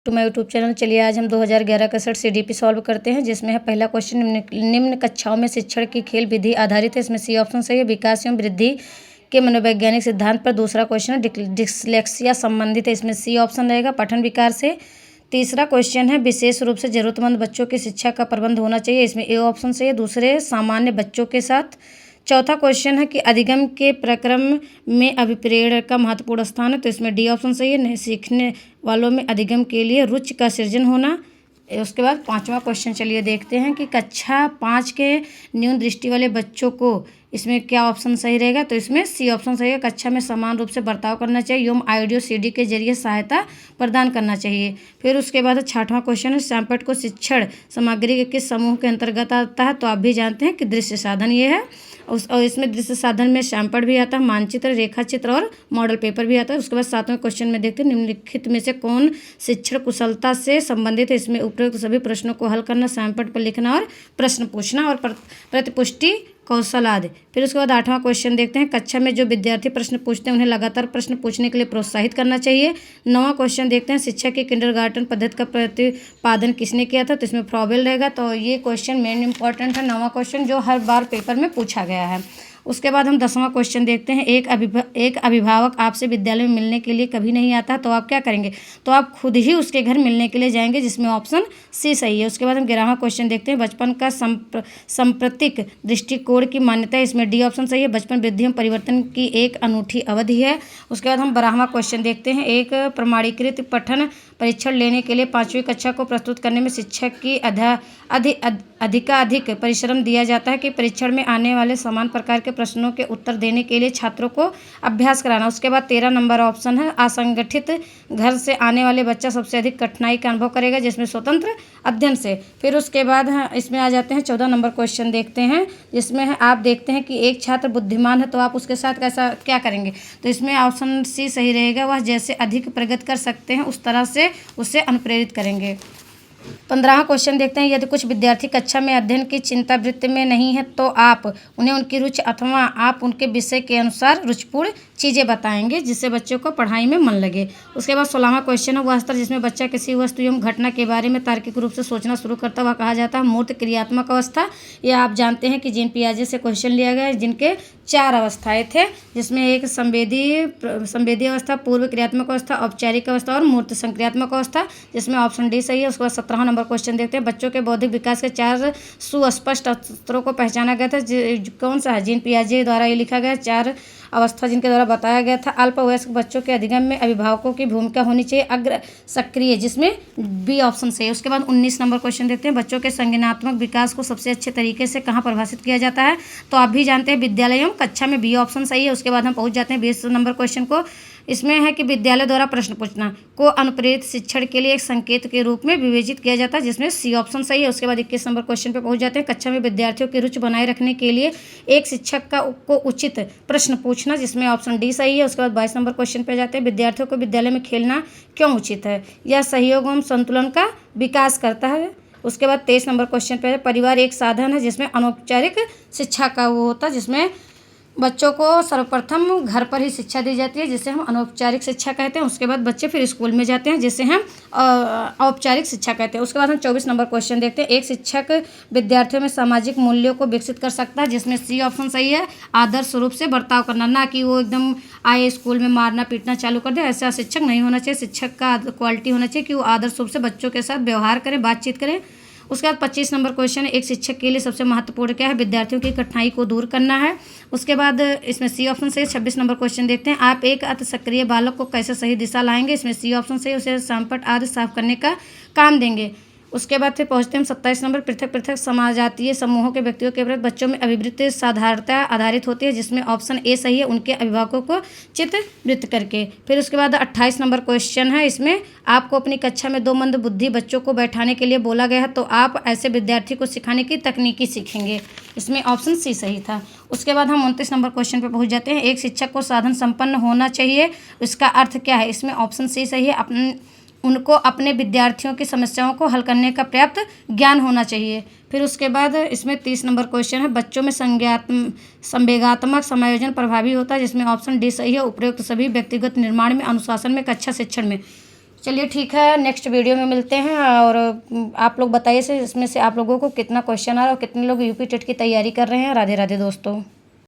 To my YouTube channel. चलिए आज हम 2011 का सेट सीडीपी सॉल्व करते हैं, जिसमें है पहला क्वेश्चन निम्न कक्षाओं में शिक्षण की खेल विधि आधारित है। इसमें सी ऑप्शन सही है, विकास एवं वृद्धि के मनोवैज्ञानिक सिद्धांत पर। दूसरा क्वेश्चन डिस्लेक्सिया संबंधित है, इसमें सी ऑप्शन रहेगा, पठन विकार से। तीसरा क्वेश्चन है विशेष रूप से जरूरतमंद बच्चों की शिक्षा का प्रबंध होना चाहिए, इसमें ए ऑप्शन सही है, दूसरे सामान्य बच्चों के साथ। चौथा क्वेश्चन है कि अधिगम के प्रक्रम में अभिप्रेरण का महत्वपूर्ण स्थान है, तो इसमें डी ऑप्शन सही है, नए सीखने वालों में अधिगम के लिए रुचि का सृजन होना। उसके बाद पांचवा क्वेश्चन चलिए देखते हैं कि कक्षा 5 के न्यून दृष्टि वाले बच्चों को इसमें क्या ऑप्शन सही रहेगा, तो इसमें सी ऑप्शन सही है, कक्षा में समान रूप से बर्ताव करना चाहिए एवं ऑडियो सीडी के जरिए सहायता प्रदान करना चाहिए। फिर उसके बाद छठवां क्वेश्चन है सैमपट को शिक्षण सामग्री के किस समूह के अंतर्गत आता है, तो आप भी जानते हैं कि दृश्य साधन ये है। और इसमें दृश्य साधन में सैमपट भी आता है, मानचित्र, रेखा चित्र और मॉडल पेपर भी आता है। उसके बाद सातवें क्वेश्चन में देखते हैं निम्नलिखित में से कौन शिक्षण कुशलता से संबंधित है, इसमें उपयुक्त सभी प्रश्नों को हल करना, सैमपट पर लिखना और प्रश्न पूछना और प्रतिपुष्टि कौशल आदि। फिर उसके बाद आठवां क्वेश्चन देखते हैं कक्षा में जो विद्यार्थी प्रश्न पूछते हैं उन्हें लगातार प्रश्न पूछने के लिए प्रोत्साहित करना चाहिए। नौवां क्वेश्चन देखते हैं शिक्षा की किंडरगार्टन पद्धति का प्रतिपादन किसने किया था, तो इसमें फ्रॉबेल रहेगा। तो ये क्वेश्चन मेन इंपॉर्टेंट है, नौवां क्वेश्चन जो हर बार पेपर में पूछा गया है। उसके बाद हम 10वां क्वेश्चन देखते हैं एक अभिभावक आपसे विद्यालय में मिलने के लिए कभी नहीं आता, तो आप क्या करेंगे, तो आप खुद ही उसके घर मिलने के लिए जाएंगे, जिसमें ऑप्शन सी सही है। उसके बाद हम 11वां क्वेश्चन देखते हैं बचपन का सांप्रतिक दृष्टिकोण की मान्यता है, इसमें डी ऑप्शन सही है, बचपन वृद्धि एवं परिवर्तन की एक अनूठी अवधि है। उसके बाद हम 12वां क्वेश्चन देखते हैं एक प्रमाणीकृत पठन परीक्षण लेने के लिए 5वीं कक्षा को प्रस्तुत करने में शिक्षक की अधिकाधिक परिश्रम दिया जाता है कि परीक्षण में आने वाले समान प्रकार के प्रश्नों के उत्तर देने के लिए छात्रों को अभ्यास कराना। उसके बाद 13 नंबर ऑप्शन है असंगठित घर से आने वाले बच्चा सबसे अधिक कठिनाई का अनुभव करेगा, जिसमें स्वतंत्र अध्ययन से। फिर उसके बाद इसमें आ जाते हैं 14 नंबर क्वेश्चन देखते हैं, जिसमें है आप देखते हैं कि एक छात्र बुद्धिमान है, तो आप उसके साथ कैसा क्या करेंगे, तो इसमें ऑप्शन सी सही रहेगा, वह जैसे अधिक प्रगति कर सकते हैं उस तरह से उससे अनुप्रेरित करेंगे। 15वां क्वेश्चन देखते हैं यदि कुछ विद्यार्थी कक्षा में अध्ययन की चिंता वृत्ति में नहीं है, तो आप उन्हें उनकी रुचि अथवा आप उनके विषय के अनुसार रुचिपूर्ण चीज़ें बताएंगे जिससे बच्चों को पढ़ाई में मन लगे। उसके बाद 16वां क्वेश्चन है वह स्तर जिसमें बच्चा किसी वस्तु एवं घटना के बारे में तार्किक रूप से सोचना शुरू करता हुआ कहा जाता है मूर्त क्रियात्मक अवस्था। यह आप जानते हैं कि जीन पियाजे से क्वेश्चन लिया गया है, जिनके 4 अवस्थाएं थे, जिसमें एक संवेदी अवस्था, पूर्व क्रियात्मक अवस्था, औपचारिक अवस्था और मूर्त संक्रियात्मक अवस्था, जिसमें ऑप्शन डी सही है। उसके बाद 17वां नंबर क्वेश्चन देखते हैं बच्चों के बौद्धिक विकास के 4 सुस्पष्ट स्तरों को पहचाना गया था, कौन सा है, जीन पियाजे द्वारा ये लिखा गया 4 अवस्था जिनके द्वारा बताया गया था। अल्पवयस्क बच्चों के अधिगम में अभिभावकों की भूमिका होनी चाहिए अग्र सक्रिय, जिसमें बी ऑप्शन से है। उसके बाद 19 नंबर क्वेश्चन देखते हैं बच्चों के संज्ञानात्मक विकास को सबसे अच्छे तरीके से कहाँ परिभाषित किया जाता है, तो आप भी जानते हैं विद्यालय एवं कक्षा में, बी ऑप्शन सही है। उसके बाद हम पहुंच जाते हैं 20 नंबर क्वेश्चन को, इसमें है कि विद्यालय द्वारा प्रश्न पूछना को अनुप्रेरित शिक्षण के लिए एक संकेत के रूप में विवेचित किया जाता है, जिसमें सी ऑप्शन सही है। उसके बाद 21 नंबर क्वेश्चन पे पहुंच जाते हैं कक्षा में विद्यार्थियों की रुचि बनाए रखने के लिए एक शिक्षक को उचित प्रश्न पूछना, जिसमें ऑप्शन डी सही है। उसके बाद 22 नंबर क्वेश्चन पे जाते हैं विद्यार्थियों को विद्यालय में खेलना क्यों उचित है, यह सहयोग एवं संतुलन का विकास करता है। उसके बाद 23 नंबर क्वेश्चन पे परिवार एक साधन है, जिसमें अनौपचारिक शिक्षा का वो होता है, जिसमें बच्चों को सर्वप्रथम घर पर ही शिक्षा दी जाती है, जिसे हम अनौपचारिक शिक्षा कहते हैं। उसके बाद बच्चे फिर स्कूल में जाते हैं, जिसे हम औपचारिक शिक्षा कहते हैं। उसके बाद हम 24 नंबर क्वेश्चन देखते हैं एक शिक्षक विद्यार्थियों में सामाजिक मूल्यों को विकसित कर सकता है, जिसमें सी ऑप्शन सही है, आदर्श रूप से बर्ताव करना, ना कि वो एकदम आए स्कूल में मारना पीटना चालू कर दे, ऐसा शिक्षक नहीं होना चाहिए। शिक्षक का क्वालिटी होना चाहिए कि वो आदर्श रूप से बच्चों के साथ व्यवहार करें, बातचीत करें। उसके बाद 25 नंबर क्वेश्चन एक शिक्षक के लिए सबसे महत्वपूर्ण क्या है, विद्यार्थियों की कठिनाई को दूर करना है। उसके बाद इसमें सी ऑप्शन से 26 नंबर क्वेश्चन देखते हैं आप एक अति सक्रिय बालक को कैसे सही दिशा लाएंगे, इसमें सी ऑप्शन से उसे संपट आदि साफ करने का काम देंगे। उसके बाद फिर पहुंचते हैं 27 नंबर पृथक पृथक समाजातीय समूहों के व्यक्तियों के प्रति बच्चों में अभिवृत्ति साधारणता आधारित होती है, जिसमें ऑप्शन ए सही है, उनके अभिभावकों को चित्तवृत्त करके। फिर उसके बाद 28 नंबर क्वेश्चन है, इसमें आपको अपनी कक्षा में 2 मंद बुद्धि बच्चों को बैठाने के लिए बोला गया है, तो आप ऐसे विद्यार्थी को सिखाने की तकनीकी सीखेंगे, इसमें ऑप्शन सी सही था। उसके बाद हम 29 नंबर क्वेश्चन पर पहुंच जाते हैं एक शिक्षक को साधन संपन्न होना चाहिए, इसका अर्थ क्या है, इसमें ऑप्शन सी सही है, उनको अपने विद्यार्थियों की समस्याओं को हल करने का पर्याप्त ज्ञान होना चाहिए। फिर उसके बाद इसमें 30 नंबर क्वेश्चन है बच्चों में संवेगात्मक समायोजन प्रभावी होता है, जिसमें ऑप्शन डी सही है, उपयुक्त सभी व्यक्तिगत निर्माण में, अनुशासन में, कक्षा शिक्षण में। चलिए ठीक है, नेक्स्ट वीडियो में मिलते हैं। और आप लोग बताइए से इसमें से आप लोगों को कितना क्वेश्चन आ रहा है और कितने लोग यूपी टेट की तैयारी कर रहे हैं। राधे राधे दोस्तों।